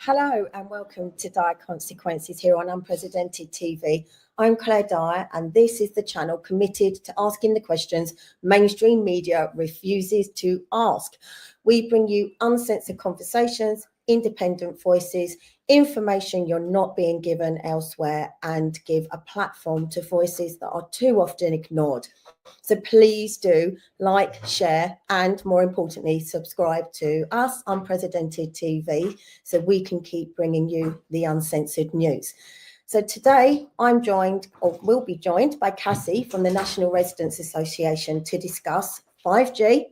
Hello and welcome to Dire Consequences here on Unprecedented TV. I'm Claire Dyer and this is the channel committed to asking the questions mainstream media refuses to ask. We bring you uncensored conversations, independent voices, information you're not being given elsewhere, and give a platform to voices that are too often ignored. So please do like, share, and more importantly, subscribe to us, Unprecedented TV, so we can keep bringing you the uncensored news. So today I'm joined, or will be joined, by Cassie from the National Residents Association to discuss 5G,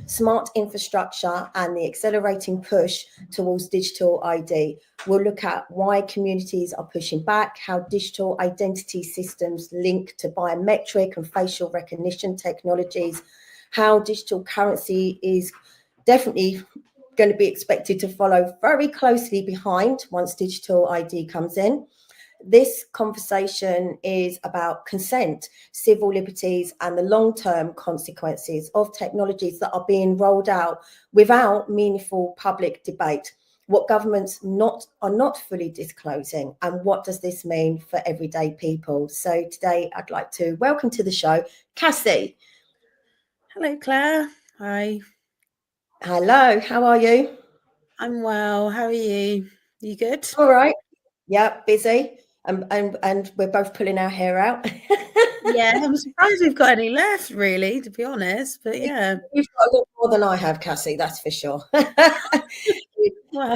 smart infrastructure, and the accelerating push towards digital ID. We'll look at why communities are pushing back, how digital identity systems link to biometric and facial recognition technologies, how digital currency is definitely going to be expected to follow very closely behind once digital ID comes in. This conversation is about consent, civil liberties, and the long-term consequences of technologies that are being rolled out without meaningful public debate. What governments are not fully disclosing, and what does this mean for everyday people? So today I'd like to welcome to the show Cassie. Hello, Claire. Hi. Hello, how are you? I'm well. How are you? You good? All right. Yeah, busy. And we're both pulling our hair out. Yeah, I'm surprised we've got any left, really, to be honest. But yeah, you've got a lot more than I have, Cassie. That's for sure. well,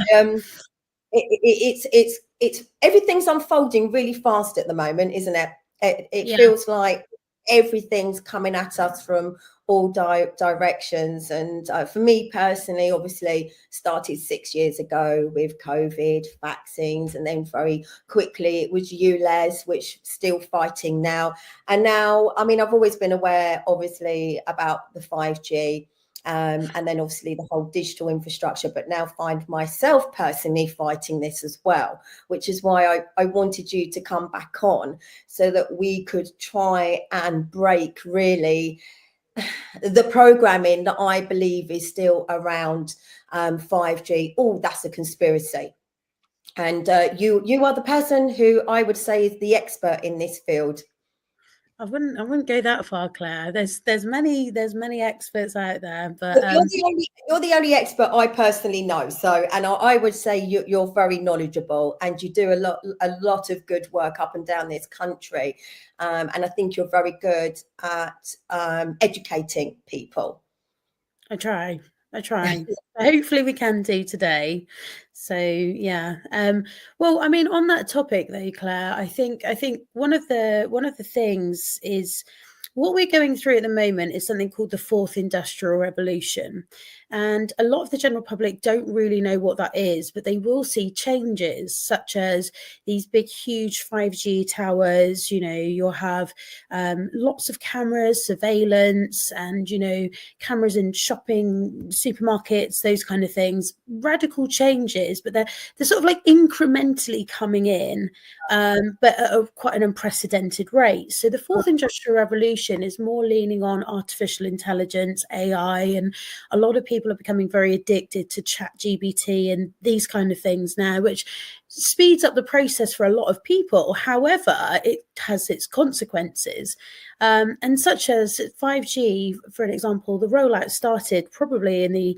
It's everything's unfolding really fast at the moment, isn't it? It yeah. feels like everything's coming at us from all directions. And for me personally, obviously started 6 years ago with COVID vaccines, and then very quickly it was ULEZ, which still fighting now. And now, I mean, I've always been aware, obviously, about the 5G. And then obviously the whole digital infrastructure, but now find myself personally fighting this as well, which is why I wanted you to come back on so that we could try and break really the programming that I believe is still around 5G. Oh, that's a conspiracy. And you are the person who I would say is the expert in this field. I wouldn't go that far, Claire. There's many experts out there, but you're the only expert I personally know. So, and I would say you're very knowledgeable, and you do a lot of good work up and down this country, and I think you're very good at educating people. I try. Hopefully we can do today. So yeah. Well, I mean, on that topic though, Claire, I think one of the things is what we're going through at the moment is something called the fourth industrial revolution. And a lot of the general public don't really know what that is, but they will see changes such as these big, huge 5G towers. You know, you'll have lots of cameras, surveillance, and, you know, cameras in shopping, supermarkets, those kind of things. Radical changes, but they're sort of like incrementally coming in, but at quite an unprecedented rate. So the fourth industrial revolution is more leaning on artificial intelligence, AI, and a lot of people are becoming very addicted to ChatGPT and these kind of things now, which speeds up the process for a lot of people. However, it has its consequences, and such as 5G, for an example, the rollout started probably in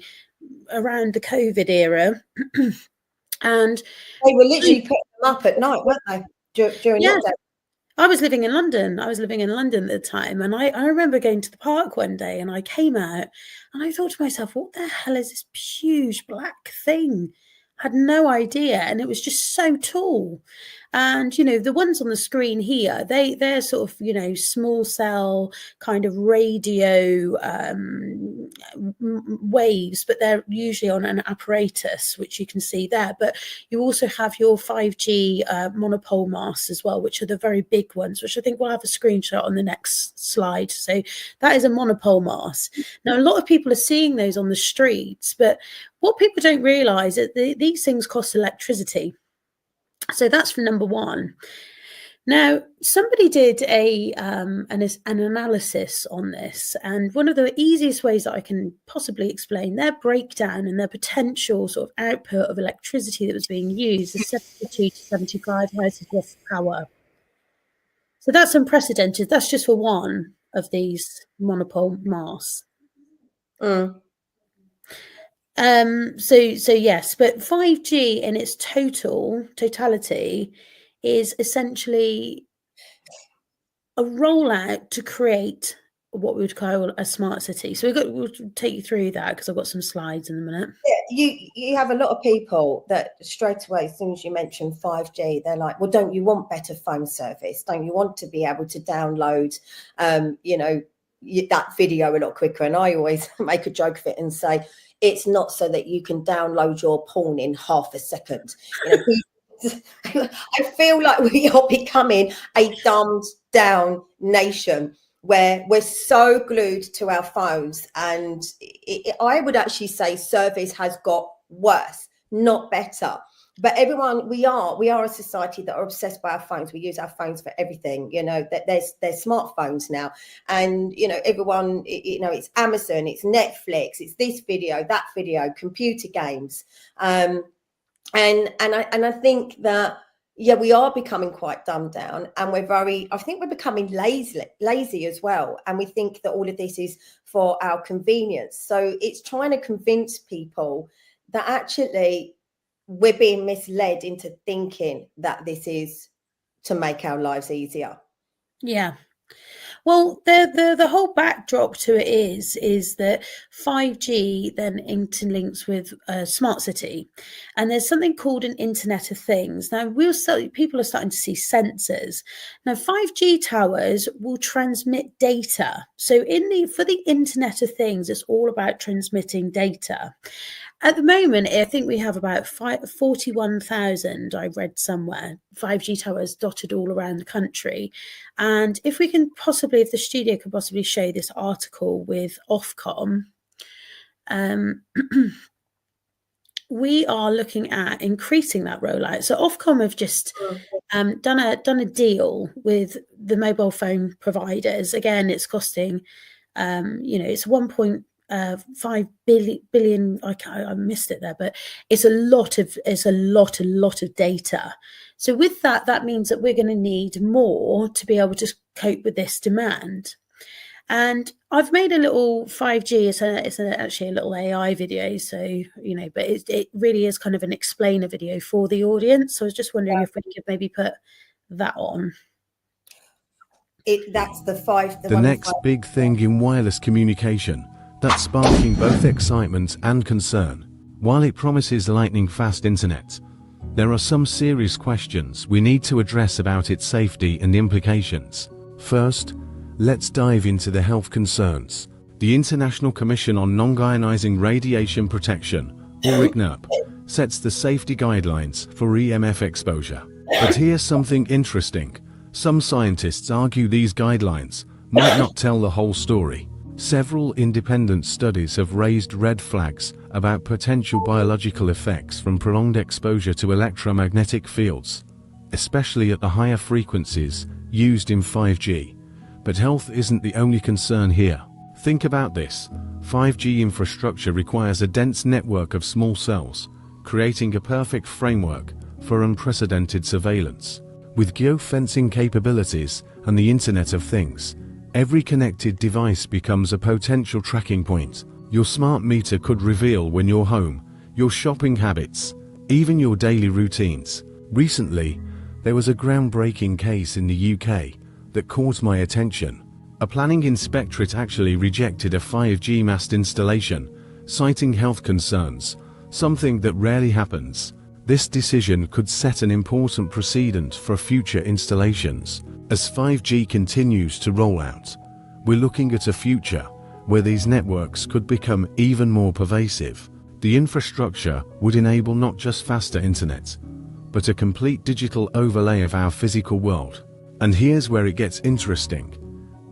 around the COVID era. And they were literally putting them up at night, weren't they? During lockdown. I was living in London. at the time. And I remember going to the park one day and I came out and I thought to myself, what the hell is this huge black thing? I had no idea. And it was just so tall. And, you know, the ones on the screen here, they're sort of, you know, small cell kind of radio waves, but they're usually on an apparatus, which you can see there. But you also have your 5G monopole masts as well, which are the very big ones, which I think we'll have a screenshot on the next slide. So that is a monopole mast. Now, a lot of people are seeing those on the streets, but what people don't realise is that these things cost electricity. So that's for number one. Now, somebody did an analysis on this, and one of the easiest ways that I can possibly explain their breakdown and their potential sort of output of electricity that was being used is 72 to 75 houses power. So that's unprecedented. That's just for one of these monopole masts. Mm. So yes, but 5G in its totality is essentially a rollout to create what we would call a smart city. So we'll take you through that because I've got some slides in a minute. Yeah, you have a lot of people that straight away, as soon as you mention 5G, they're like, well, don't you want better phone service? Don't you want to be able to download, that video a lot quicker? And I always make a joke of it and say, it's not so that you can download your porn in half a second. I feel like we are becoming a dumbed down nation where we're so glued to our phones, and I would actually say service has got worse, not better. But everyone, we are a society that are obsessed by our phones. We use our phones for everything. That there's smartphones now, and everyone, it's Amazon, it's Netflix, it's this video, that video, computer games, and I think that, yeah, we are becoming quite dumbed down, and I think we're becoming lazy as well. And we think that all of this is for our convenience. So it's trying to convince people that actually we're being misled into thinking that this is to make our lives easier. Yeah. Well, the whole backdrop to it is that 5G then interlinks with a smart city, and there's something called an Internet of Things. Now, people are starting to see sensors. Now, 5G towers will transmit data. So for the Internet of Things, it's all about transmitting data. At the moment, I think we have about 41,000, I read somewhere, 5G towers dotted all around the country. And if the studio could possibly show this article with Ofcom, we are looking at increasing that rollout. So Ofcom have just done a deal with the mobile phone providers. Again, it's costing, it's 1.5 billion. I missed it there, but it's a lot of data. So with that means that we're going to need more to be able to cope with this demand. And I've made a little 5G. It's actually a little AI video. So but it really is kind of an explainer video for the audience. So I was just wondering if we could maybe put that on. That's the next big thing in wireless communication that's sparking both excitement and concern. While it promises lightning-fast internet, there are some serious questions we need to address about its safety and implications. First, let's dive into the health concerns. The International Commission on Non-Ionizing Radiation Protection, or ICNIRP, sets the safety guidelines for EMF exposure. But here's something interesting. Some scientists argue these guidelines might not tell the whole story. Several independent studies have raised red flags about potential biological effects from prolonged exposure to electromagnetic fields, especially at the higher frequencies used in 5G. But health isn't the only concern here. Think about this. 5G infrastructure requires a dense network of small cells, creating a perfect framework for unprecedented surveillance. With geofencing capabilities and the Internet of Things, every connected device becomes a potential tracking point. Your smart meter could reveal when you're home, your shopping habits, even your daily routines. Recently, there was a groundbreaking case in the UK that caught my attention. A planning inspectorate actually rejected a 5G mast installation, citing health concerns, something that rarely happens. This decision could set an important precedent for future installations. As 5G continues to roll out, we're looking at a future where these networks could become even more pervasive. The infrastructure would enable not just faster internet, but a complete digital overlay of our physical world. And here's where it gets interesting.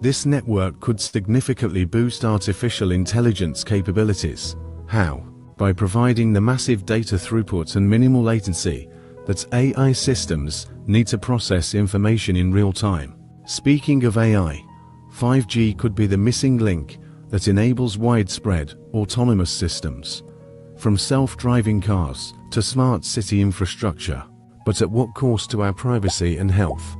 This network could significantly boost artificial intelligence capabilities. How? By providing the massive data throughput and minimal latency that AI systems need to process information in real time. Speaking of AI, 5G could be the missing link that enables widespread autonomous systems, from self-driving cars to smart city infrastructure. But at what cost to our privacy and health?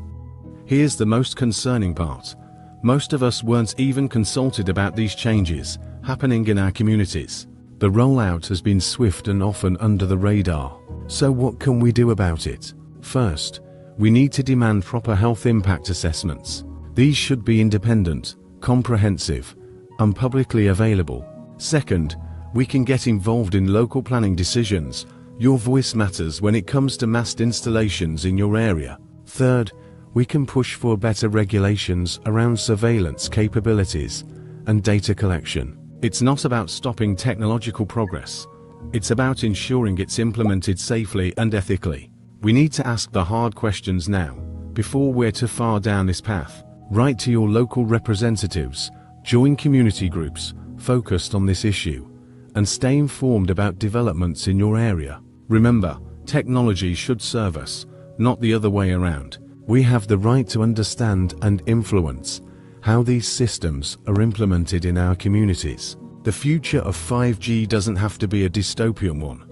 Here's the most concerning part. Most of us weren't even consulted about these changes happening in our communities. The rollout has been swift and often under the radar. So what can we do about it? First, we need to demand proper health impact assessments. These should be independent, comprehensive, and publicly available. Second, we can get involved in local planning decisions. Your voice matters when it comes to mast installations in your area. Third, we can push for better regulations around surveillance capabilities and data collection. It's not about stopping technological progress. It's about ensuring it's implemented safely and ethically. We need to ask the hard questions now, before we're too far down this path. Write to your local representatives, join community groups focused on this issue, and stay informed about developments in your area. Remember, technology should serve us, not the other way around. We have the right to understand and influence how these systems are implemented in our communities. The future of 5G doesn't have to be a dystopian one,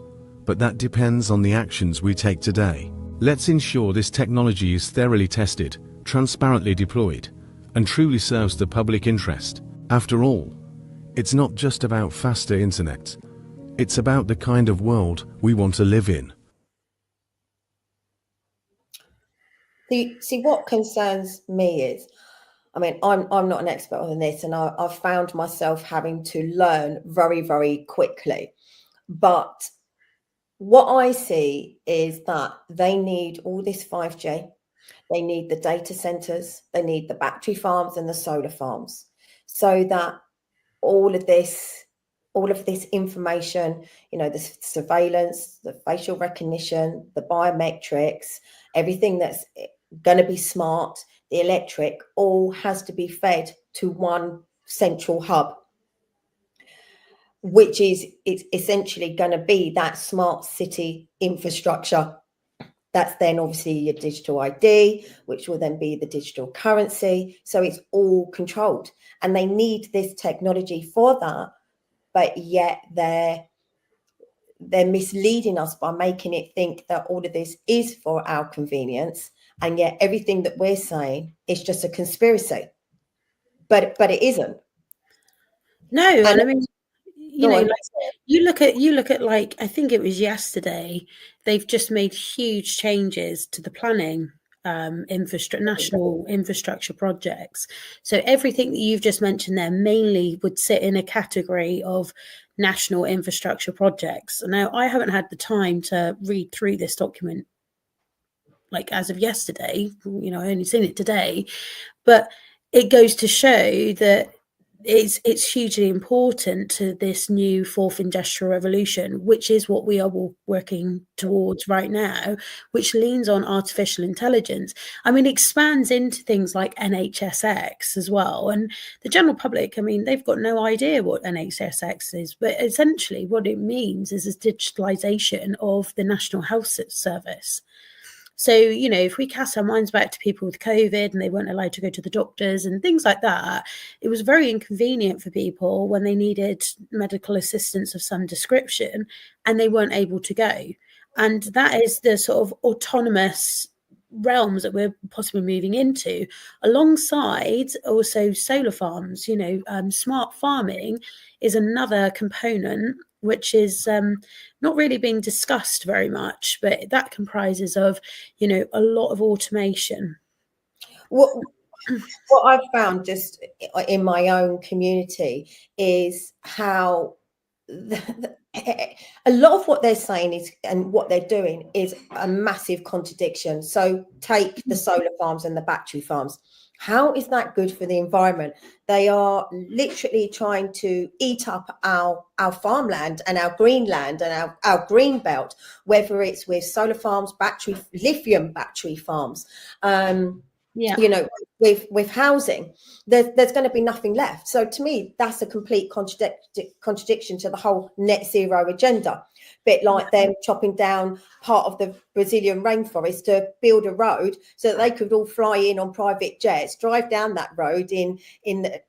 but that depends on the actions we take today. Let's ensure this technology is thoroughly tested, transparently deployed, and truly serves the public interest. After all, it's not just about faster internet. It's about the kind of world we want to live in. See, what concerns me is, I mean, I'm not an expert on this, and I've found myself having to learn very, very quickly. But what I see is that they need all this 5G. They need the data centers, they need the battery farms and the solar farms, so that all of this information, the surveillance, the facial recognition, the biometrics, everything that's going to be smart, the electric, all has to be fed to one central hub, which is it's essentially going to be that smart city infrastructure. That's then obviously your digital ID, which will then be the digital currency. So it's all controlled, and they need this technology for that. But yet they're misleading us by making it think that all of this is for our convenience, and yet everything that we're saying is just a conspiracy. But it isn't. No, and I mean, on. you look at like, I think it was yesterday, they've just made huge changes to the planning national infrastructure projects. So everything that you've just mentioned there mainly would sit in a category of national infrastructure projects. Now, I haven't had the time to read through this document like as of yesterday, I only seen it today, but it goes to show that it's hugely important to this new fourth industrial revolution, which is what we are working towards right now, which leans on artificial intelligence. I mean, expands into things like NHSX as well. And the general public, I mean, they've got no idea what NHSX is, but essentially what it means is a digitalization of the National Health Service. So, if we cast our minds back to people with COVID and they weren't allowed to go to the doctors and things like that, it was very inconvenient for people when they needed medical assistance of some description and they weren't able to go. And that is the sort of autonomous realms that we're possibly moving into, alongside also solar farms. Smart farming is another component which is not really being discussed very much, but that comprises of, a lot of automation. What I've found just in my own community is how a lot of what they're saying is, and what they're doing is a massive contradiction. So take the solar farms and the battery farms. How is that good for the environment? They are literally trying to eat up our farmland and our green land and our green belt, whether it's with solar farms, lithium battery farms, with housing. There's going to be nothing left. So to me, that's a complete contradiction to the whole net zero agenda. bit like them chopping down part of the Brazilian rainforest to build a road so that they could all fly in on private jets, drive down that road in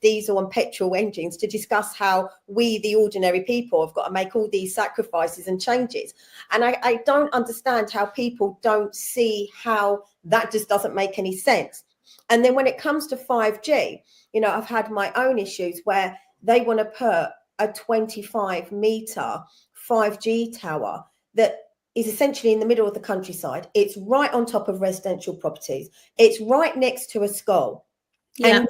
diesel and petrol engines to discuss how we, the ordinary people, have got to make all these sacrifices and changes. And I don't understand how people don't see how that just doesn't make any sense. And then when it comes to 5G, you know, I've had my own issues where they want to put a 25-meter 5G tower that is essentially in the middle of the countryside. It's right on top of residential properties. It's right next to a school. Yeah. And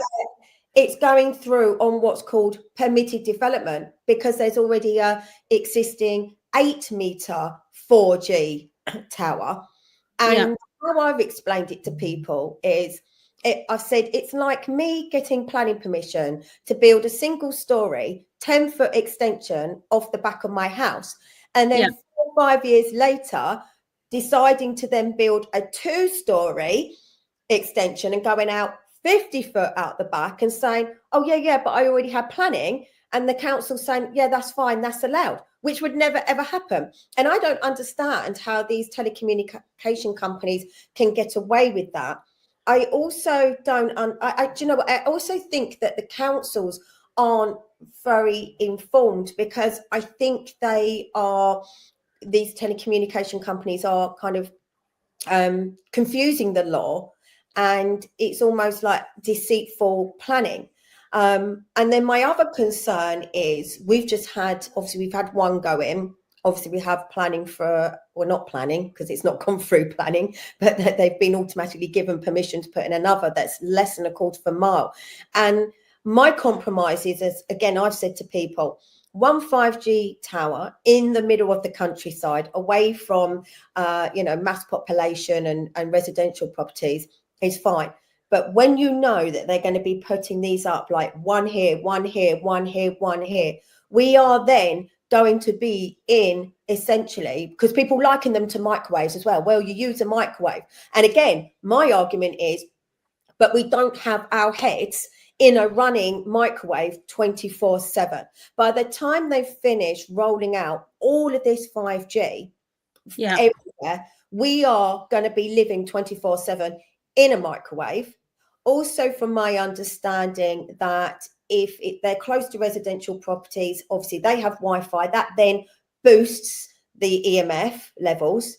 it's going through on what's called permitted development because there's already a existing 8-meter 4G tower. And how I've explained it to people is, I've said it's like me getting planning permission to build a single story 10-foot extension off the back of my house, and then 4 or 5 years later deciding to then build a 2-story extension and going out 50 foot out the back and saying, oh yeah, but I already had planning, and the council saying, yeah, that's fine, that's allowed, which would never ever happen. And I don't understand how these telecommunication companies can get away with that. I also don't, do you know what? I also think that the councils aren't very informed, because I think these telecommunication companies are kind of confusing the law, and it's almost like deceitful planning. And then my other concern is we've had one go in. Obviously, we have planning for, or not planning, because it's not gone through planning, but they've been automatically given permission to put in another that's less than a quarter of a mile. And my compromise is, as again, I've said to people, one 5G tower in the middle of the countryside, away from, mass population and residential properties is fine. But when you know that they're going to be putting these up like one here, one here, one here, one here, we are then going to be in, essentially, because people liken them to microwaves as well. Well, you use a microwave. And again, my argument is, but we don't have our heads in a running microwave 24/7. By the time they've finished rolling out all of this 5G everywhere, we are going to be living 24/7 in a microwave. Also, from my understanding, that if they're close to residential properties, obviously they have Wi-Fi, that then boosts the EMF levels.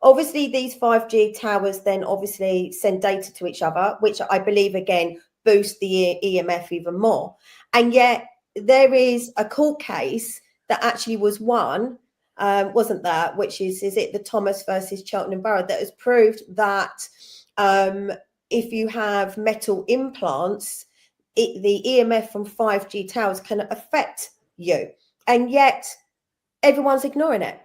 Obviously, these 5G towers then obviously send data to each other, which I believe, again, boost the EMF even more. And yet there is a court case that actually was won, wasn't there, which is it the Thomas versus Cheltenham Borough, that has proved that if you have metal implants, the EMF from 5G towers can affect you. And yet everyone's ignoring it.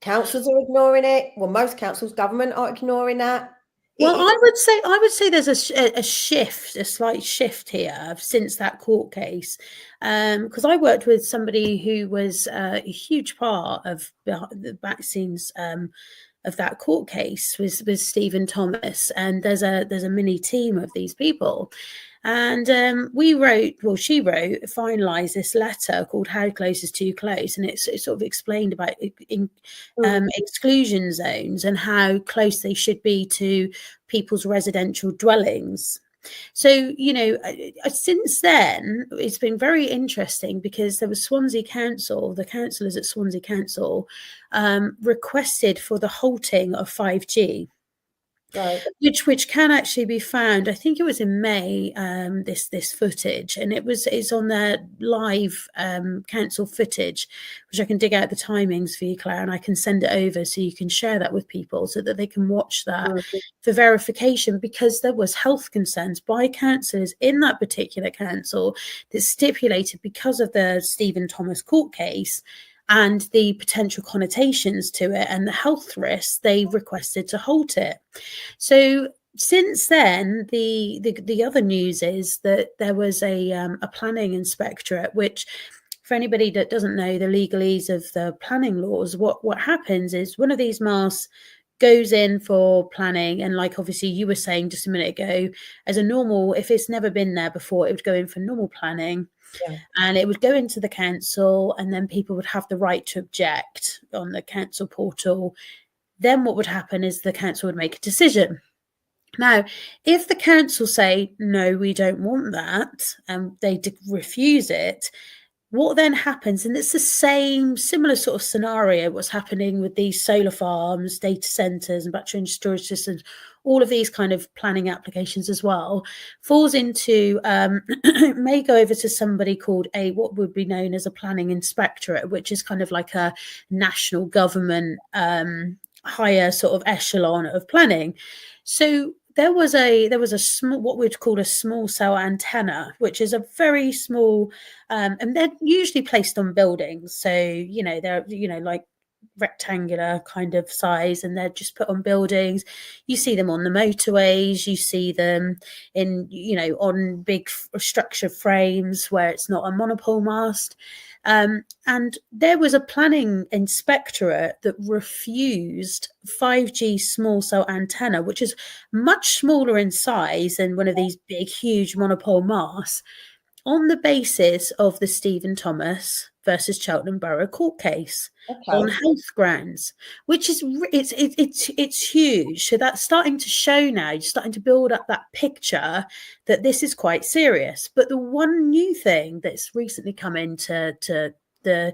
Councils are ignoring it. Well, most councils, government are ignoring that. Well, I would say there's a shift, a slight shift here since that court case, because I worked with somebody who was a huge part of the back scenes of that court case with Stephen Thomas, and there's a mini team of these people. And she finalised this letter called How Close is Too Close. And it sort of explained about exclusion zones and how close they should be to people's residential dwellings. So, since then, it's been very interesting, because there was Swansea Council, the councillors at Swansea Council requested for the halting of 5G. Right. Which can actually be found. I think it was in May. This footage, and it's on their live council footage, which I can dig out the timings for you, Claire, and I can send it over so you can share that with people so that they can watch that for verification. Because there was health concerns by councillors in that particular council that stipulated, because of the Stephen Thomas court case and the potential connotations to it and the health risks, they requested to halt it. So since then, the other news is that there was a planning inspectorate, which, for anybody that doesn't know the legalese of the planning laws, what happens is one of these masts goes in for planning, and like obviously you were saying just a minute ago, as a normal, if it's never been there before, it would go in for normal planning. Yeah. And it would go into the council, and then people would have the right to object on the council portal. Then what would happen is the council would make a decision. Now, if the council say, no, we don't want that, and they refuse it, what then happens, and it's the same similar sort of scenario, what's happening with these solar farms, data centers and battery and storage systems, all of these kind of planning applications as well, falls into may go over to somebody called what would be known as a planning inspectorate, which is kind of like a national government higher sort of echelon of planning. So there was a small, what we'd call a small cell antenna, which is a very small, and they're usually placed on buildings. So, they're, like rectangular kind of size, and they're just put on buildings. You see them on the motorways, you see them in, on big structure frames where it's not a monopole mast. And there was a planning inspectorate that refused 5G small cell antenna, which is much smaller in size than one of these big, huge monopole masts, on the basis of the Stephen Thomas versus Cheltenham Borough court case on health grounds, which is it's huge. So that's starting to show now, you're starting to build up that picture that this is quite serious. But the one new thing that's recently come into the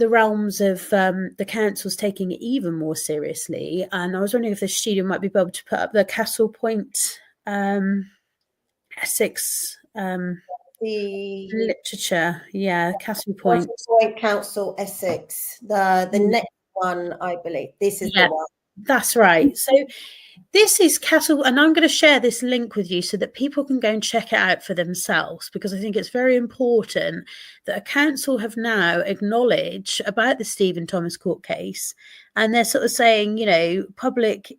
realms of the council's taking it even more seriously, and I was wondering if the studio might be able to put up the Castle Point Essex The literature, Castle Point Point Council Essex, the next one, I believe. This is the one. That's right. So this is Castle, and I'm going to share this link with you so that people can go and check it out for themselves, because I think it's very important that a council have now acknowledged about the Stephen Thomas court case, and they're sort of saying, public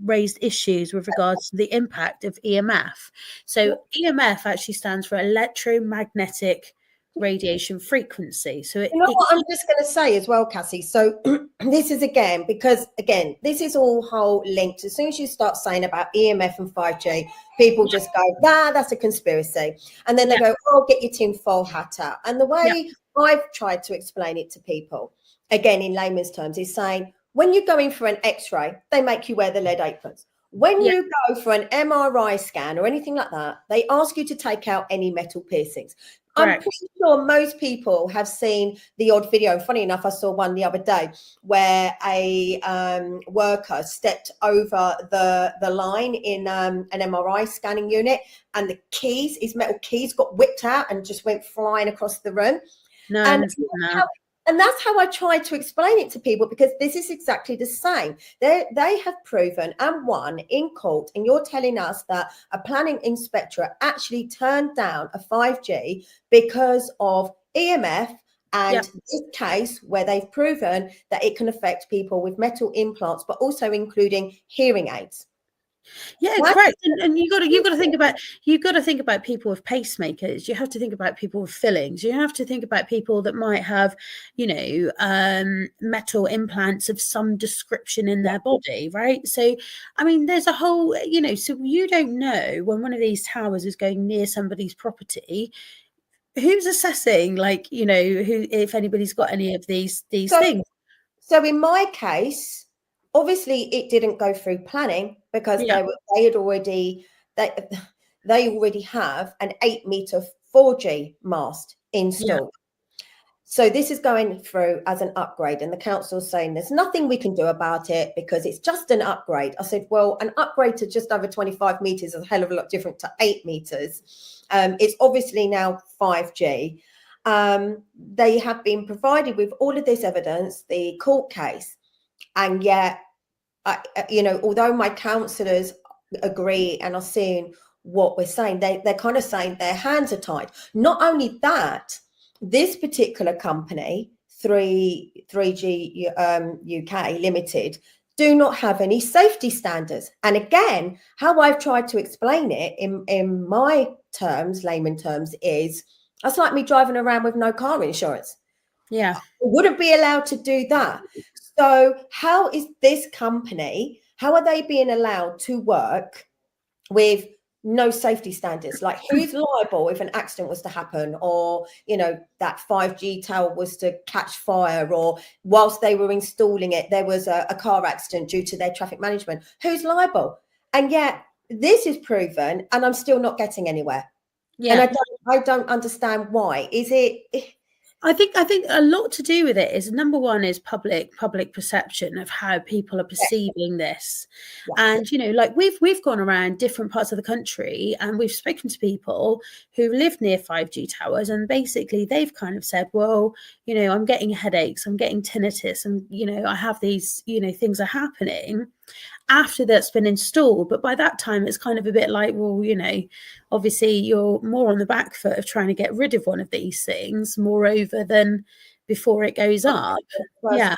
raised issues with regards to the impact of EMF. So EMF actually stands for electromagnetic radiation frequency. So what I'm just going to say as well, Cassie. So this is because this is all whole linked. As soon as you start saying about EMF and 5G, people just go, that's a conspiracy. And then they go, get your tinfoil hat out. And the way I've tried to explain it to people, again, in layman's terms, is saying, when you're going for an X-ray, they make you wear the lead aprons. When you go for an MRI scan or anything like that, they ask you to take out any metal piercings. I'm pretty sure most people have seen the odd video. Funny enough, I saw one the other day where a worker stepped over the line in an MRI scanning unit, and the keys, his metal keys, got whipped out and just went flying across the room. And that's how I try to explain it to people, because this is exactly the same. They have proven and won in court, and you're telling us that a planning inspectorate actually turned down a 5G because of EMF, and this case where they've proven that it can affect people with metal implants, but also including hearing aids. Yeah, correct. And you've got to think about people with pacemakers. You have to think about people with fillings. You have to think about people that might have, metal implants of some description in their body, right? So, I mean, there's a whole, so you don't know when one of these towers is going near somebody's property, who's assessing, who, if anybody's got any of these things. So in my case, obviously it didn't go through planning, because they already have an 8-meter 4G mast installed. So this is going through as an upgrade, and the council's saying there's nothing we can do about it because it's just an upgrade. I said, well, an upgrade to just over 25 meters is a hell of a lot different to 8 meters. It's obviously now 5G. They have been provided with all of this evidence, the court case, and yet, although my councillors agree and are seeing what we're saying, they're kind of saying their hands are tied. Not only that, this particular company, 3G UK Limited, do not have any safety standards. And again, how I've tried to explain it in my terms, layman terms, is that's like me driving around with no car insurance. Yeah. I wouldn't be allowed to do that. So how is this company, how are they being allowed to work with no safety standards? Like, who's liable if an accident was to happen, or, you know, that 5G tower was to catch fire, or whilst they were installing it, there was a car accident due to their traffic management? Who's liable? And yet this is proven, and I'm still not getting anywhere. Yeah. And I don't understand why. Is it? I think a lot to do with it is, number one, is public perception of how people are perceiving this. And, you know, like we've gone around different parts of the country and we've spoken to people who live near 5G towers, and basically they've kind of said, well, you know, I'm getting headaches, I'm getting tinnitus, and, you know, I have these, you know, things are happening after that's been installed. But by that time it's kind of a bit like, well, you know, obviously you're more on the back foot of trying to get rid of one of these things moreover than before it goes up. Yeah.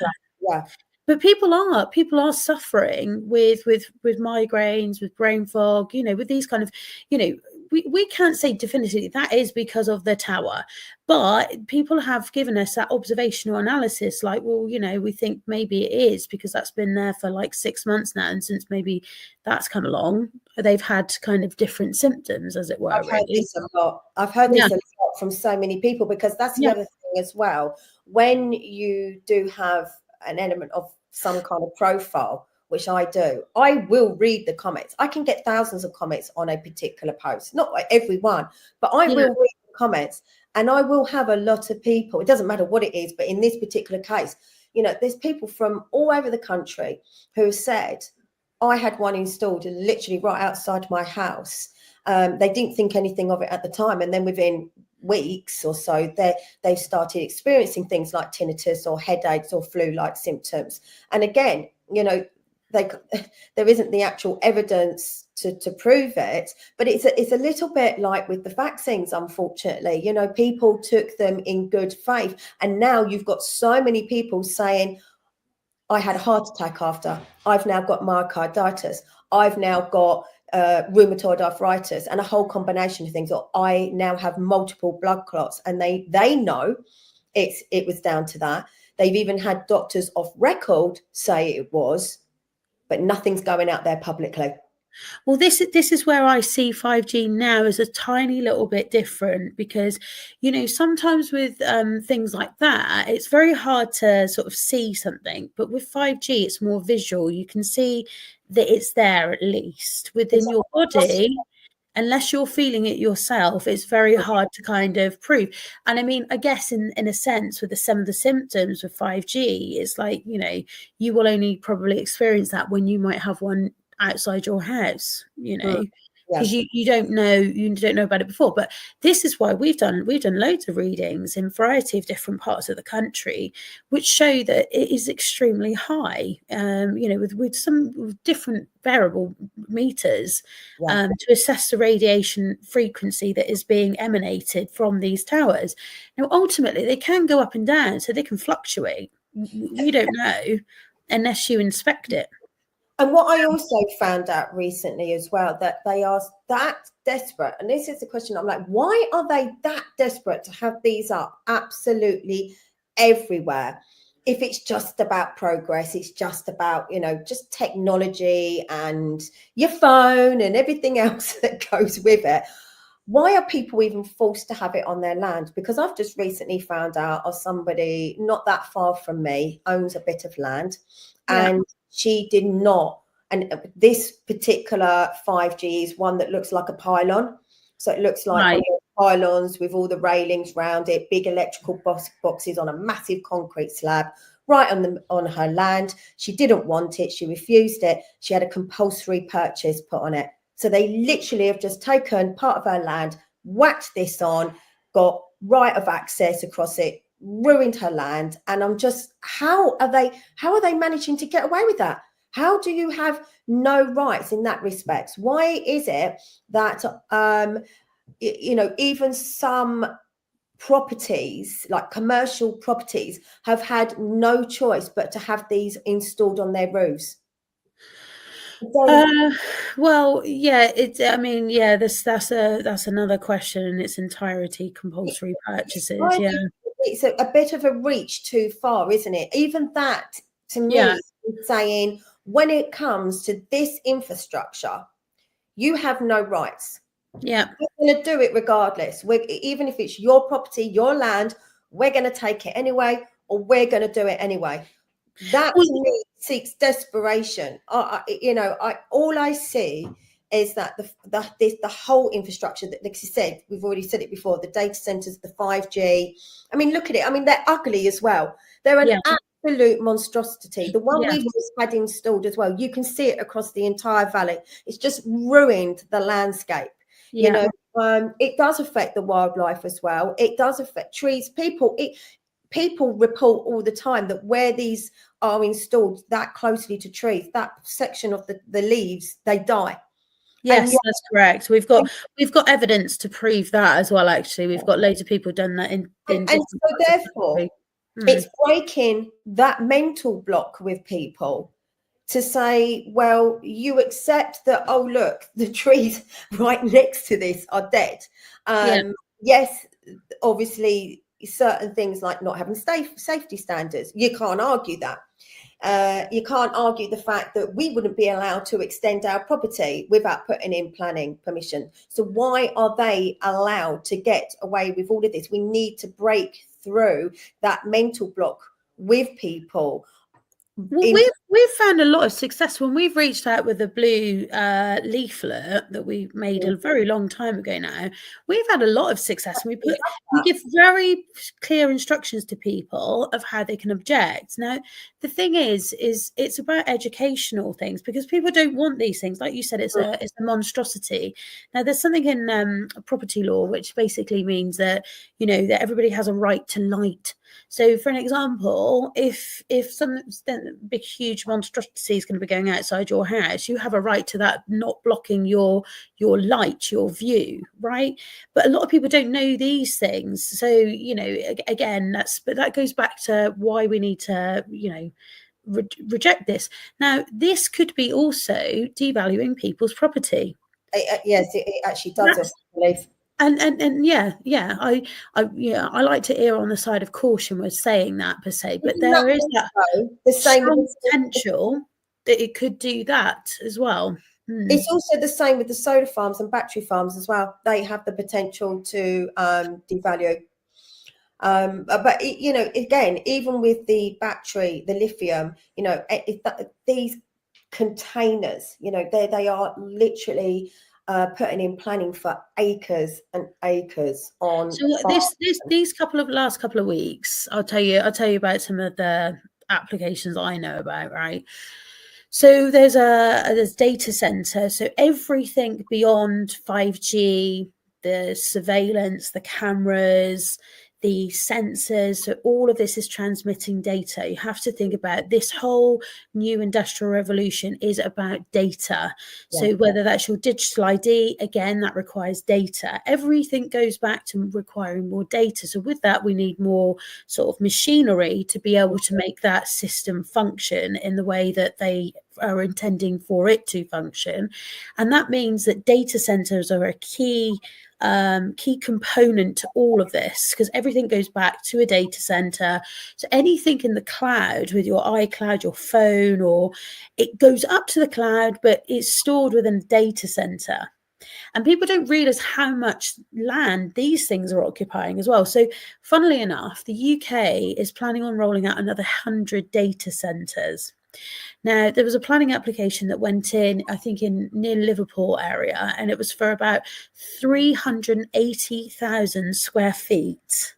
But people are suffering with migraines, with brain fog, you know, with these kind of, you know, we can't say definitively that is because of the tower, but people have given us that observational analysis, like, well, you know, we think maybe it is because that's been there for like 6 months now, and since maybe that's come along, they've had kind of different symptoms, as it were. I've heard this a lot. I've heard this a lot from so many people, because that's the other thing as well. When you do have an element of some kind of profile, which I do, I will read the comments. I can get thousands of comments on a particular post, not like every one, but I will read the comments, and I will have a lot of people. It doesn't matter what it is, but in this particular case, you know, there's people from all over the country who have said, I had one installed literally right outside my house. They didn't think anything of it at the time, and then within weeks or so, they started experiencing things like tinnitus or headaches or flu-like symptoms. And again, you know, there isn't the actual evidence to prove it, but it's a little bit like with the vaccines, unfortunately. You know, people took them in good faith, and now you've got so many people saying, I had a heart attack after, I've now got myocarditis, I've now got rheumatoid arthritis, and a whole combination of things, or I now have multiple blood clots, and they know it was down to that. They've even had doctors off record say it was, but nothing's going out there publicly. Well, this is where I see 5G now as a tiny little bit different, because, you know, sometimes with things like that, it's very hard to sort of see something. But with 5G, it's more visual. You can see that it's there, at least within your body. Unless you're feeling it yourself, it's very hard to kind of prove. And I mean, I guess in a sense, with some of the symptoms with 5G, it's like, you know, you will only probably experience that when you might have one outside your house, you know, because you don't know about it before. But this is why we've done loads of readings in a variety of different parts of the country, which show that it is extremely high, you know, with some different variable meters to assess the radiation frequency that is being emanated from these towers. Now, ultimately, they can go up and down, so they can fluctuate. You don't know unless you inspect it. And what I also found out recently as well, that they are that desperate, and this is the question, I'm like, why are they that desperate to have these up absolutely everywhere? If it's just about progress, it's just about, you know, just technology and your phone and everything else that goes with it. Why are people even forced to have it on their land? Because I've just recently found out of somebody not that far from me owns a bit of land, and she did not. And this particular 5G is one that looks like a pylon. So it looks like pylons with all the railings around it, big electrical boxes on a massive concrete slab right on her land. She didn't want it. She refused it. She had a compulsory purchase put on it. So they literally have just taken part of her land, whacked this on, got right of access across it, ruined her land. And I'm just, how are they managing to get away with that? How do you have no rights in that respect? Why is it that you know, even some properties, like commercial properties, have had no choice but to have these installed on their roofs? Well, yeah, I mean, yeah, that's another question in its entirety, compulsory purchases. Yeah, it's a bit of a reach too far, isn't it? Even that to me is saying, when it comes to this infrastructure, you have no rights. Yeah. We're going to do it regardless. Even if it's your property, your land, we're going to take it anyway, or we're going to do it anyway. That to me seeks desperation. All I see is that the whole infrastructure that, like you said, we've already said it before, the data centers, the 5G. I mean, look at it. I mean, they're ugly as well. They're an absolute monstrosity. The one we've had installed as well, you can see it across the entire valley. It's just ruined the landscape. You know, it does affect the wildlife as well. It does affect trees. People report all the time that where these are installed that closely to trees, that section of the leaves, they die. Yes, that's correct. We've got evidence to prove that as well. Actually, we've got loads of people done that in and so therefore, it's breaking that mental block with people to say, well, you accept that, oh, look, the trees right next to this are dead. Yes, obviously, certain things like not having safety standards, you can't argue that. You can't argue the fact that we wouldn't be allowed to extend our property without putting in planning permission. So why are they allowed to get away with all of this? We need to break through that mental block with people. Well, we've found a lot of success when we've reached out with the blue leaflet that we made a very long time ago now. We've had a lot of success. We give very clear instructions to people of how they can object. Now, the thing is it's about educational things, because people don't want these things. Like you said, it's a monstrosity. Now, there's something in property law which basically means that, you know, that everybody has a right to light. So, for an example, if some big, huge monstrosity is going to be going outside your house, you have a right to that not blocking your light, your view, right? But a lot of people don't know these things. So, you know, again, that goes back to why we need to, you know, reject this. Now, this could be also devaluing people's property. Yes, it actually does. I believe. And I like to err on the side of caution with saying that per se, but there is that the same potential that it could do that as well. It's also the same with the solar farms and battery farms as well. They have the potential to devalue. But you know, again, even with the battery, the lithium, you know, these containers, you know, they are literally putting in planning for acres and acres on. So these last couple of weeks, I'll tell you about some of the applications I know about, right? So there's data center. So everything beyond 5G, the surveillance, the cameras, the sensors, so all of this is transmitting data. You have to think about this whole new industrial revolution is about data. So whether that's your digital ID, again, that requires data. Everything goes back to requiring more data. So with that, we need more sort of machinery to be able to make that system function in the way that they are intending for it to function. And that means that data centers are a key component to all of this, because everything goes back to a data center. So anything in the cloud with your iCloud, your phone, or it goes up to the cloud, but it's stored within a data center. And people don't realize how much land these things are occupying as well. So funnily enough, the UK is planning on rolling out another 100 data centers. Now, there was a planning application that went in, I think, in near Liverpool area, and it was for about 380,000 square feet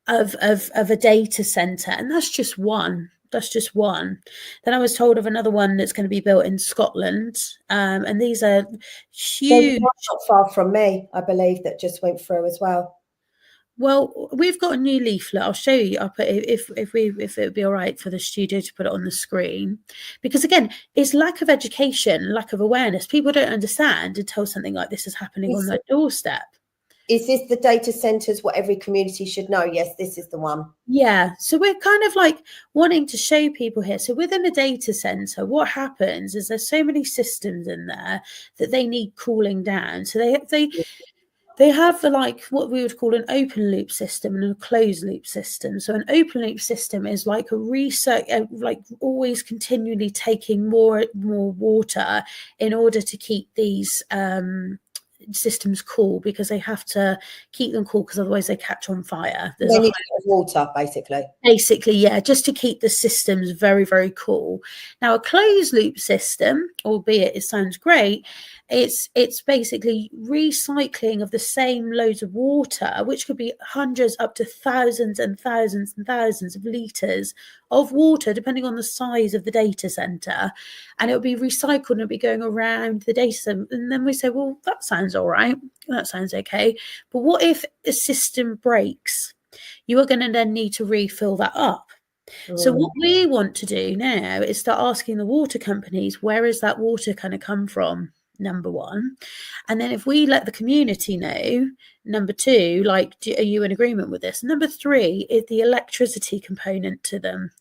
of a data centre. And that's just one. Then I was told of another one that's going to be built in Scotland. And these are huge. Not far from me, I believe, that just went through as well. Well, we've got a new leaflet. I'll show you. I'll put if it would be all right for the studio to put it on the screen, because again, it's lack of education, lack of awareness. People don't understand until something like this is happening on their doorstep. Is this the data centers what every community should know? Yes, this is the one. Yeah. So we're kind of like wanting to show people here. So within a data center, what happens is there's so many systems in there that they need cooling down. So they They have like what we would call an open loop system and a closed loop system. So an open loop system is like a research, like always continually taking more water in order to keep these systems cool, because they have to keep them cool because otherwise they catch on fire. There's They a need water, basically. Basically, yeah, just to keep the systems very, very cool. Now, a closed loop system, albeit it sounds great, it's basically recycling of the same loads of water, which could be hundreds up to thousands and thousands and thousands of litres of water, depending on the size of the data centre. And it'll be recycled and it'll be going around the data centre. And then we say, well, that sounds all right. That sounds okay. But what if a system breaks? You are going to then need to refill that up. So what we want to do now is start asking the water companies, where is that water going to come from? Number one. And then if we let the community know, number two, like, are you in agreement with this? Number three is the electricity component to them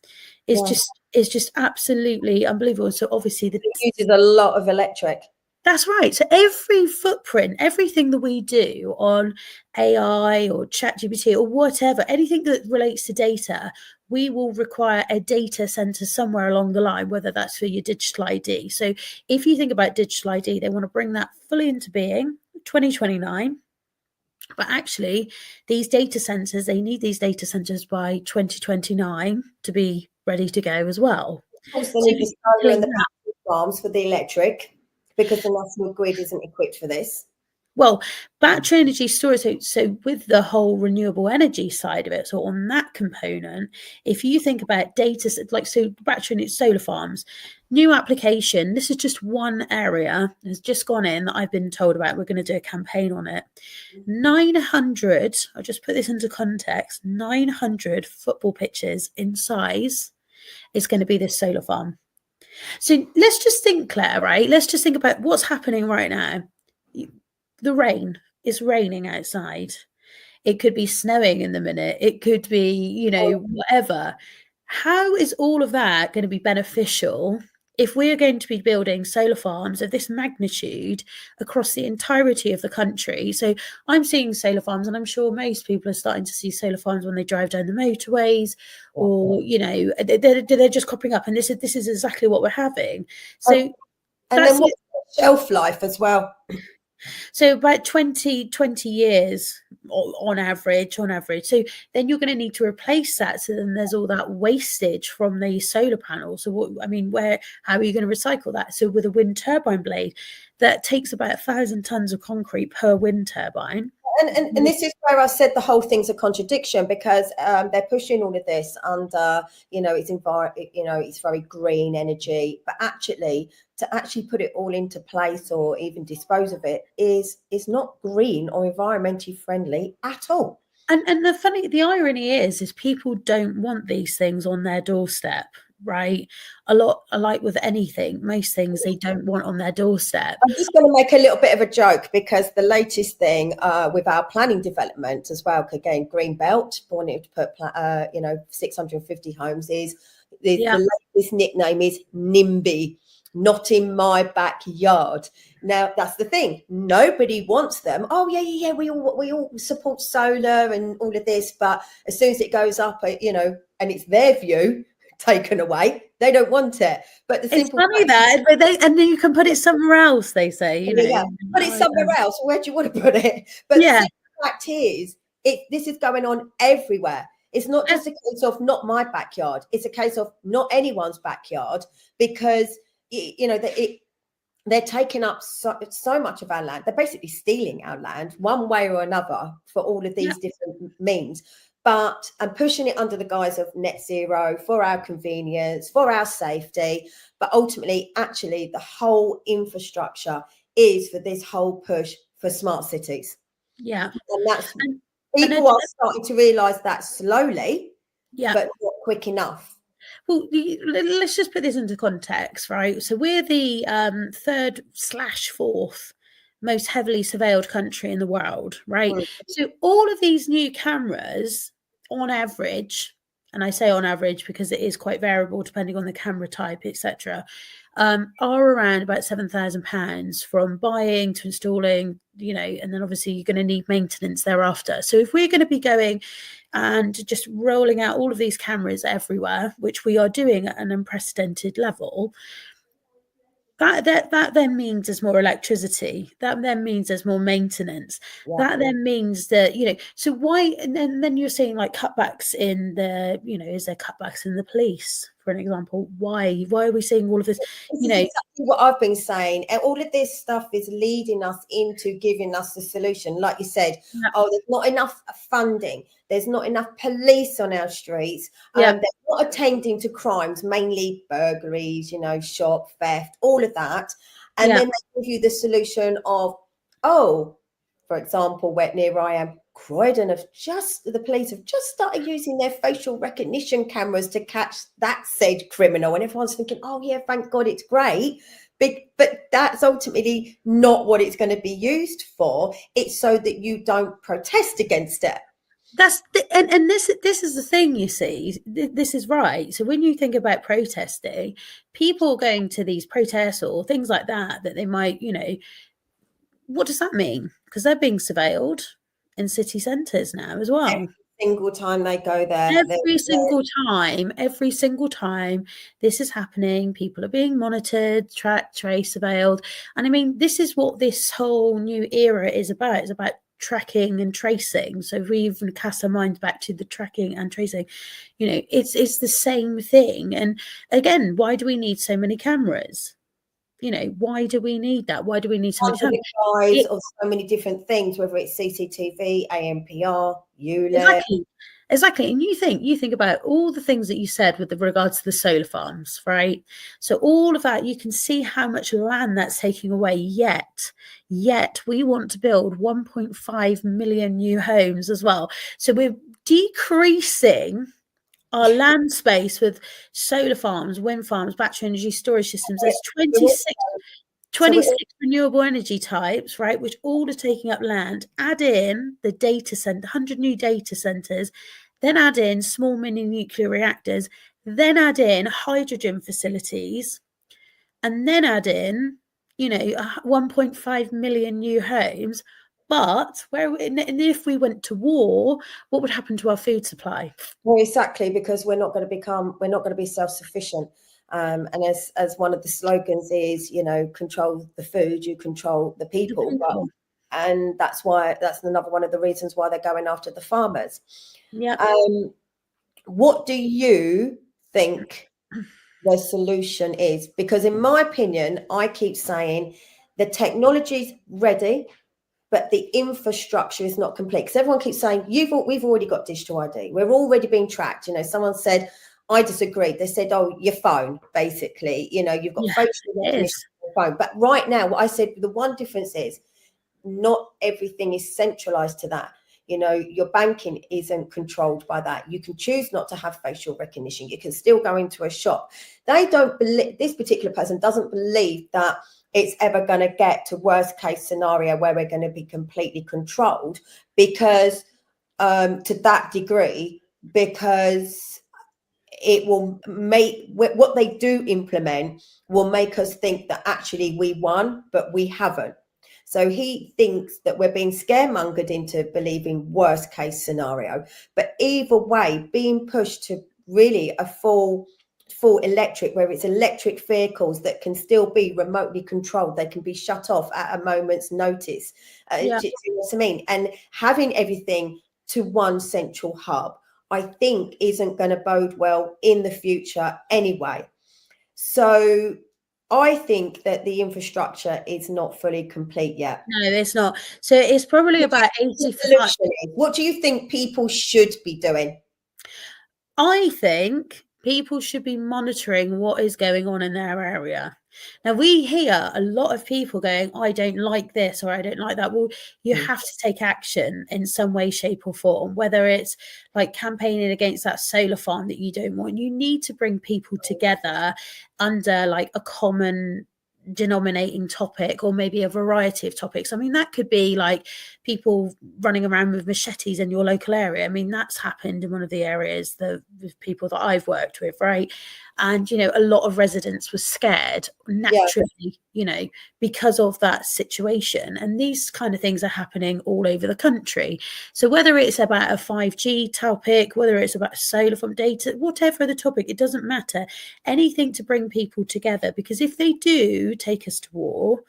is just absolutely unbelievable. So obviously it uses a lot of electric. That's right. So every footprint, everything that we do on AI or ChatGPT or whatever, anything that relates to data, we will require a data center somewhere along the line, whether that's for your digital ID. So if you think about digital ID, they want to bring that fully into being 2029. But actually, these data centers, they need these data centers by 2029 to be ready to go as well. Of course, they need the solar and the battery farms for the electric, because the national grid isn't equipped for this. Well, battery energy storage, so with the whole renewable energy side of it, so on that component, if you think about data, like so battery and solar farms, new application, this is just one area has just gone in that I've been told about. We're going to do a campaign on it. 900, I'll just put this into context, 900 football pitches in size is going to be this solar farm. So let's just think, Claire, right? Let's just think about what's happening right now. The rain is raining outside. It could be snowing in the minute. It could be, whatever. How is all of that going to be beneficial if we're going to be building solar farms of this magnitude across the entirety of the country? So I'm seeing solar farms, and I'm sure most people are starting to see solar farms when they drive down the motorways, or they're just cropping up. And this is exactly what we're having. So, and then what's the shelf life as well? So about 20 years on average. So then you're going to need to replace that. So then there's all that wastage from the solar panels. So how are you going to recycle that? So with a wind turbine blade, that takes about 1,000 tons of concrete per wind turbine. And this is where I said the whole thing's a contradiction, because they're pushing all of this under, it's very green energy, but to actually put it all into place or even dispose of it is not green or environmentally friendly at all. And the irony is people don't want these things on their doorstep, right? A lot, like with anything, most things they don't want on their doorstep. I'm just going to make a little bit of a joke, because the latest thing with our planning development as well, again, Greenbelt, wanting to put 650 homes, is the latest nickname is NIMBY. Not in my backyard. Now that's the thing. Nobody wants them. Oh yeah. We all support solar and all of this, but as soon as it goes up, and it's their view taken away, they don't want it. But it's funny that, and then you can put it somewhere else. They say, put it somewhere else. Where do you want to put it? But the fact is, this is going on everywhere. It's not just a case of not my backyard. It's a case of not anyone's backyard, because they're taking up so much of our land. They're basically stealing our land one way or another for all of these different means, and pushing it under the guise of net zero for our convenience, for our safety. But ultimately, actually, the whole infrastructure is for this whole push for smart cities. Yeah. And people are starting to realise that slowly, but not quick enough. Well, let's just put this into context, right? So we're the 3rd/4th most heavily surveilled country in the world, right? So all of these new cameras, on average, and I say on average because it is quite variable depending on the camera type, etc., are around about £7,000 from buying to installing, and then obviously you're going to need maintenance thereafter. So if we're going to be going and just rolling out all of these cameras everywhere, which we are doing at an unprecedented level, that then means there's more electricity. That then means there's more maintenance. Yeah. That then means that, so why, and then you're seeing like cutbacks in the, is there cutbacks in the police, for an example? Why are we seeing all of this? This is exactly what I've been saying. And all of this stuff is leading us into giving us the solution. Like you said, there's not enough funding. There's not enough police on our streets. They're not attending to crimes, mainly burglaries, shop theft, all of that. And then they give you the solution of, for example, where near I am, Croydon the police have just started using their facial recognition cameras to catch that said criminal. And everyone's thinking, oh yeah, thank God, it's great. But that's ultimately not what it's going to be used for. It's so that you don't protest against it. And this is the thing, you see, this is right. So when you think about protesting, people going to these protests or things like that they might, what does that mean? Because they're being surveilled in city centres now as well. Every single time they go there. Every single time this is happening, people are being monitored, tracked, traced, surveilled. And I mean, this is what this whole new era is about. It's about tracking and tracing. So if we even cast our minds back to the tracking and tracing, it's the same thing. And again, why do we need so many cameras? Why do we need that? Why do we need so many cameras? Of so many different things, whether it's CCTV, ANPR, ULEZ. Exactly. And you think about all the things that you said with regards to the solar farms, right? So all of that, you can see how much land that's taking away, yet we want to build 1.5 million new homes as well. So we're decreasing our land space with solar farms, wind farms, battery energy storage systems. There's 26 renewable energy types, right, which all are taking up land. Add in the data center, 100 new data centers, then add in small mini nuclear reactors, then add in hydrogen facilities, and then add in, 1.5 million new homes. But if we went to war, what would happen to our food supply? Well, exactly, because we're not going to be self-sufficient. And as one of the slogans is, control the food, you control the people. And that's another one of the reasons why they're going after the farmers. Yeah. What do you think the solution is? Because in my opinion, I keep saying the technology's ready, but the infrastructure is not complete. Because everyone keeps saying, we've already got digital ID. We're already being tracked. Someone said, I disagreed. They said, your phone, basically. You've got facial recognition on your phone. But right now, what I said, the one difference is not everything is centralized to that. Your banking isn't controlled by that. You can choose not to have facial recognition. You can still go into a shop. This particular person doesn't believe that it's ever going to get to worst case scenario where we're going to be completely controlled because to that degree, because it will make what they do implement will make us think that actually we won, but we haven't. So he thinks that we're being scaremongered into believing worst case scenario. But either way, being pushed to really a full electric, where it's electric vehicles that can still be remotely controlled. They can be shut off at a moment's notice. Do you know what I mean? And having everything to one central hub, I think isn't going to bode well in the future anyway. So I think that the infrastructure is not fully complete yet. No, it's not. So it's probably about 85. What do you think people should be doing? I think people should be monitoring what is going on in their area. Now, we hear a lot of people going, I don't like this or I don't like that. Well, you have to take action in some way, shape or form, whether it's like campaigning against that solar farm that you don't want. You need to bring people together under like a common denominating topic, or maybe a variety of topics. I mean, that could be like people running around with machetes in your local area. I mean, that's happened in one of the areas, the people that I've worked with, right? And, you know, a lot of residents were scared naturally, you know, because of that situation. And these kind of things are happening all over the country. So whether it's about a 5G topic, whether it's about solar farm data, whatever the topic, it doesn't matter. Anything to bring people together, because if they do take us to war,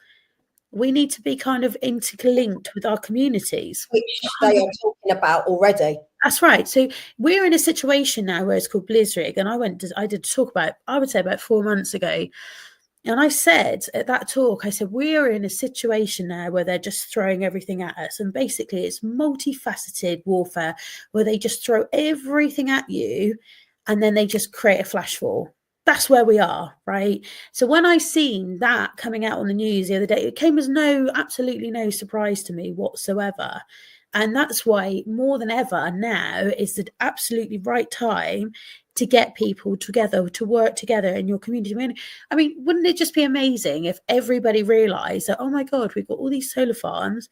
we need to be kind of interlinked with our communities. Which they are talking about already. That's right. So we're in a situation now where it's called Blizzard, and I did talk about, I would say about 4 months ago. And I said at that talk, I said, we're in a situation now where they're just throwing everything at us. And basically it's multifaceted warfare where they just throw everything at you and then they just create a flash war. That's where we are, right? So when I seen that coming out on the news the other day, it came as absolutely no surprise to me whatsoever. And that's why more than ever now is the absolutely right time to get people together, to work together in your community. I mean, wouldn't it just be amazing if everybody realised that, oh my God, we've got all these solar farms,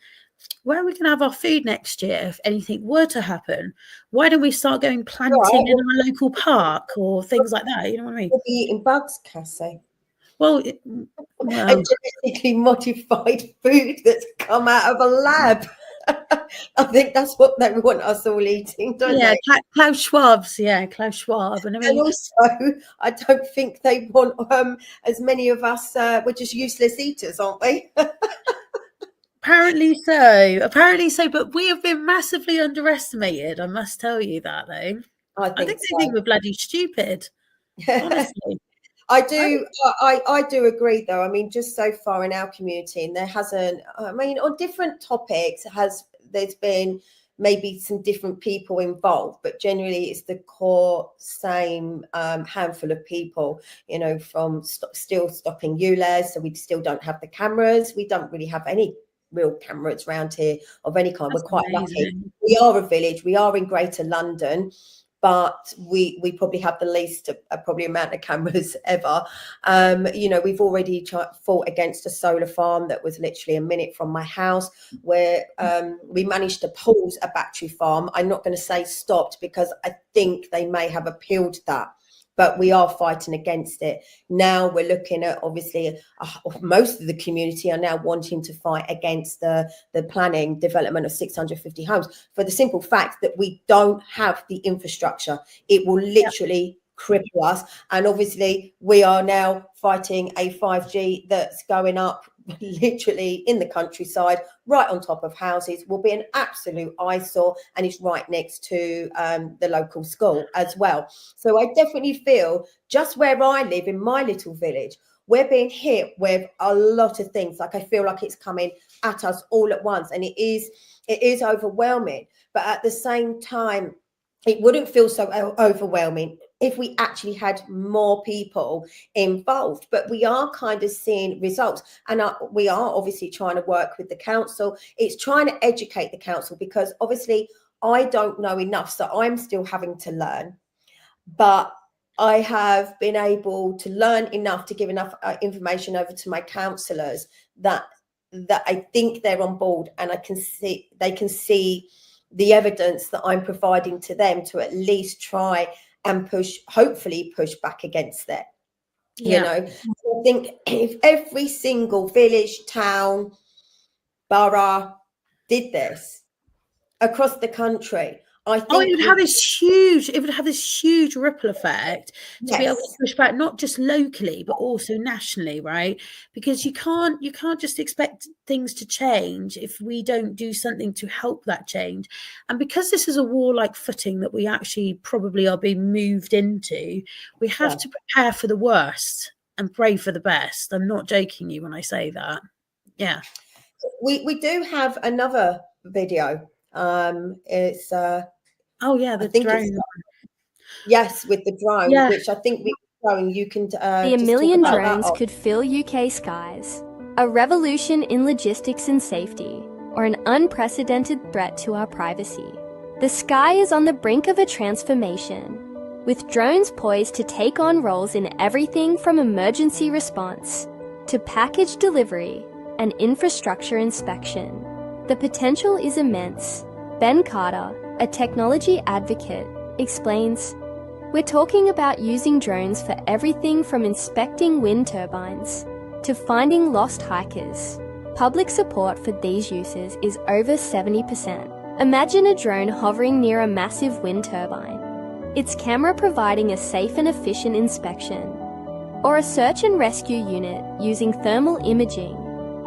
where are we going to have our food next year if anything were to happen? Why don't we start going planting in our local park or things like that? You know what I mean? We'll be eating bugs, Cassie. Well, and genetically modified food that's come out of a lab. I think that's what they want us all eating, don't they? Klaus Schwab's, Klaus Schwab. And I mean, and also, I don't think they want as many of us. We're just useless eaters, aren't we? Apparently so. But we have been massively underestimated. I must tell you that, though. I think they think we're bloody stupid. Honestly. I do agree, though. I mean, just so far in our community, and there hasn't, I mean, on different topics, there's been maybe some different people involved, but generally it's the core same handful of people, you know, from still stopping ULEZ. So we still don't have the cameras. We don't really have any real cameras around here of any kind. That's We're quite amazing. lucky. We are a village. We are in Greater London. But we probably have the least probably amount of cameras ever. You know, we've already fought against a solar farm that was literally a minute from my house, where we managed to pause a battery farm. I'm not going to say stopped because I think they may have appealed that. But we are fighting against it. Now we're looking at, obviously, most of the community are now wanting to fight against the planning development of 650 homes for the simple fact that we don't have the infrastructure. It will literally cripple us. And obviously we are now fighting a 5G that's going up literally in the countryside, right on top of houses, will be an absolute eyesore, and it's right next to the local school as well. So I definitely feel, just where I live in my little village, we're being hit with a lot of things. Like, I feel like it's coming at us all at once, and it is overwhelming. But at the same time, it wouldn't feel so overwhelming if we actually had more people involved. But we are kind of seeing results, and we are obviously trying to work with the council. It's trying to educate the council, because obviously I don't know enough, so I'm still having to learn. But I have been able to learn enough to give enough information over to my councillors that I think they're on board, and they can see the evidence that I'm providing to them to at least try and hopefully push back against it. You know, I think if every single village, town, borough did this across the country, I think it would have this huge ripple effect to be able to push back, not just locally but also nationally, right? Because you can't just expect things to change if we don't do something to help that change. And because this is a warlike footing that we actually probably are being moved into, we have to prepare for the worst and pray for the best. I'm not joking you when I say that. Yeah, we do have another video. It's the drone. Yes, with the drone, which I think we're showing. You can the 1 million drones could fill UK skies. A revolution in logistics and safety, or an unprecedented threat to our privacy. The sky is on the brink of a transformation, with drones poised to take on roles in everything from emergency response to package delivery and infrastructure inspection. The potential is immense. Ben Carter, a technology advocate, explains, "We're talking about using drones for everything from inspecting wind turbines to finding lost hikers. Public support for these uses is over 70%. Imagine a drone hovering near a massive wind turbine, its camera providing a safe and efficient inspection, or a search and rescue unit using thermal imaging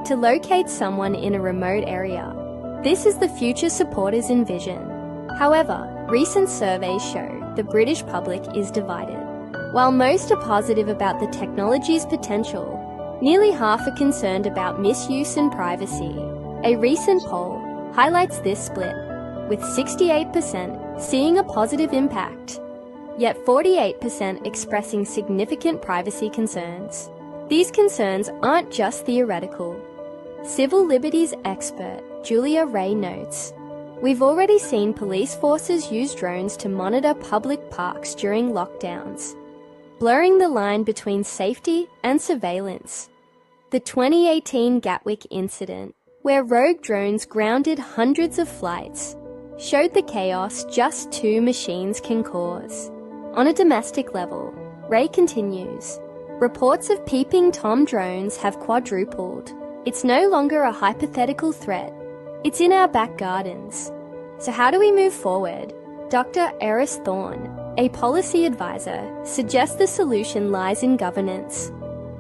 to locate someone in a remote area. This is the future supporters envision." However, recent surveys show the British public is divided. While most are positive about the technology's potential, nearly half are concerned about misuse and privacy. A recent poll highlights this split, with 68% seeing a positive impact, yet 48% expressing significant privacy concerns. These concerns aren't just theoretical. Civil liberties expert Julia Ray notes, "We've already seen police forces use drones to monitor public parks during lockdowns, blurring the line between safety and surveillance. The 2018 Gatwick incident, where rogue drones grounded hundreds of flights, showed the chaos just two machines can cause." On a domestic level, Ray continues, "Reports of peeping Tom drones have quadrupled. It's no longer a hypothetical threat. It's in our back gardens. So how do we move forward?" Dr. Eris Thorne, a policy advisor, suggests the solution lies in governance.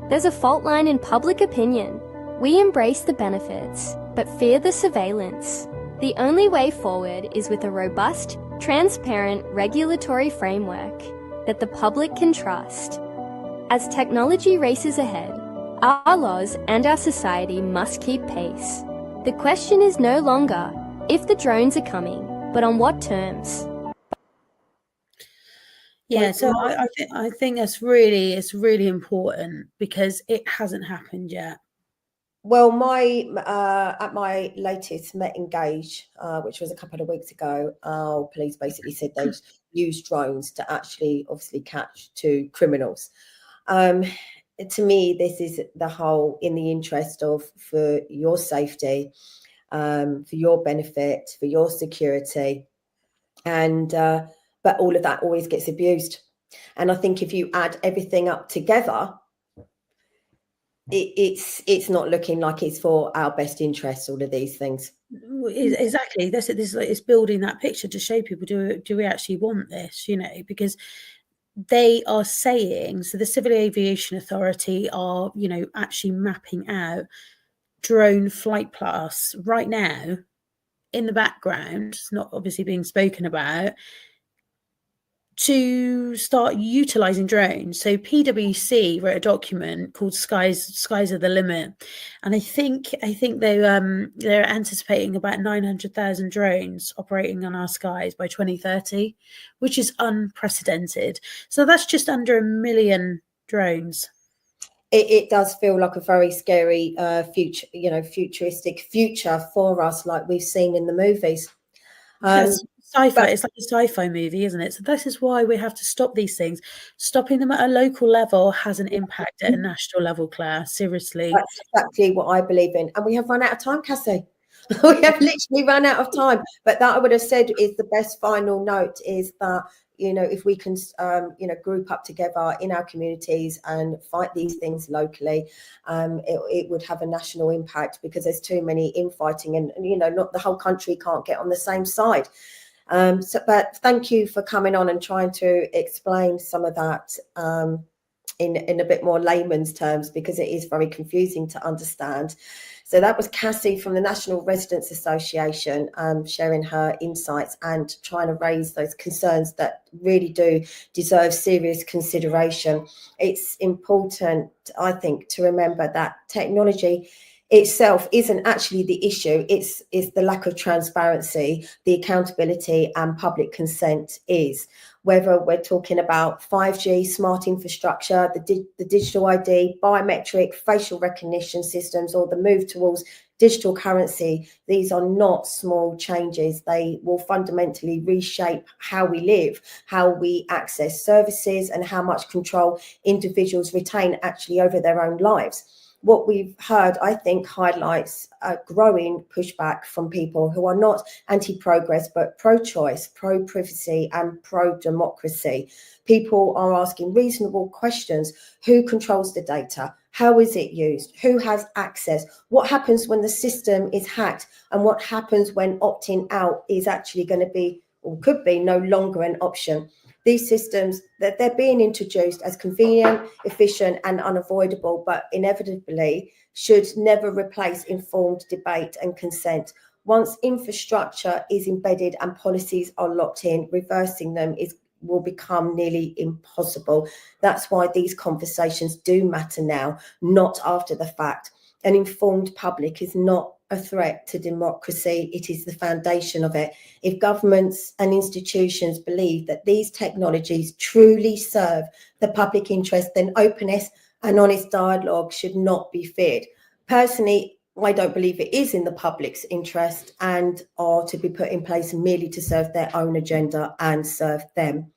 "There's a fault line in public opinion. We embrace the benefits, but fear the surveillance. The only way forward is with a robust, transparent regulatory framework that the public can trust. As technology races ahead, our laws and our society must keep pace. The question is no longer if the drones are coming, but on what terms." Yeah, so I think it's really important because it hasn't happened yet. Well, at my latest Met Engage, which was a couple of weeks ago, our police basically said they'd use drones to actually obviously catch two criminals. To me, this is the whole in the interest of for your safety, for your benefit, for your security, and but all of that always gets abused. And I think if you add everything up together, it's not looking like it's for our best interests, all of these things. Exactly. This is building that picture to show people, do we actually want this, because they are saying, so the Civil Aviation Authority are, actually mapping out drone flight paths right now in the background. It's not obviously being spoken about, to start utilizing drones. So PwC wrote a document called Skies Are the Limit, and I think they're anticipating about 900,000 drones operating on our skies by 2030, which is unprecedented. So that's just under 1 million drones. It does feel like a very scary future, futuristic future for us, like we've seen in the movies. Sci-fi, it's like a sci-fi movie, isn't it? So this is why we have to stop these things. Stopping them at a local level has an impact at a national level, Claire. Seriously. That's exactly what I believe in. And we have run out of time, Cassie. We have literally run out of time. But that I would have said is the best final note is that, if we can, group up together in our communities and fight these things locally, it would have a national impact, because there's too many infighting and not the whole country can't get on the same side. But thank you for coming on and trying to explain some of that in a bit more layman's terms, because it is very confusing to understand. So that was Cassie from the National Residents Association, sharing her insights and trying to raise those concerns that really do deserve serious consideration. It's important, I think, to remember that technology itself isn't actually the issue. It's the lack of transparency, the accountability and public consent is. Whether we're talking about 5G, smart infrastructure, the digital ID, biometric, facial recognition systems, or the move towards digital currency, these are not small changes. They will fundamentally reshape how we live, how we access services, and how much control individuals retain actually over their own lives. what we've heard, I think, highlights a growing pushback from people who are not anti-progress, but pro-choice, pro-privacy and pro-democracy. People are asking reasonable questions. Who controls the data? How is it used? Who has access? What happens when the system is hacked? And what happens when opting out is actually going to be, or could be, no longer an option? These systems, that they're being introduced as convenient, efficient and unavoidable, but inevitably should never replace informed debate and consent. Once infrastructure is embedded and policies are locked in, reversing them will become nearly impossible. That's why these conversations do matter now, not after the fact. An informed public is not a threat to democracy, it is the foundation of it. If governments and institutions believe that these technologies truly serve the public interest, then openness and honest dialogue should not be feared. Personally, I don't believe it is in the public's interest and are to be put in place merely to serve their own agenda and serve them.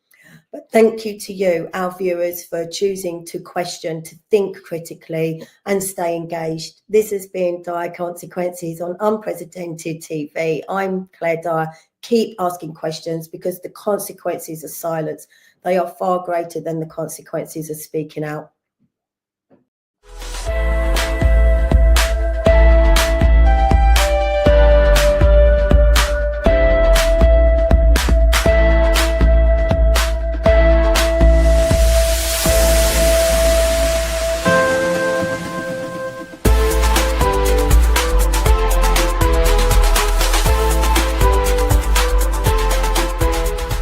But thank you to you, our viewers, for choosing to question, to think critically and stay engaged. This has been Dire Consequences on Unprecedented TV. I'm Claire Dyer. Keep asking questions, because the consequences of silence, they are far greater than the consequences of speaking out.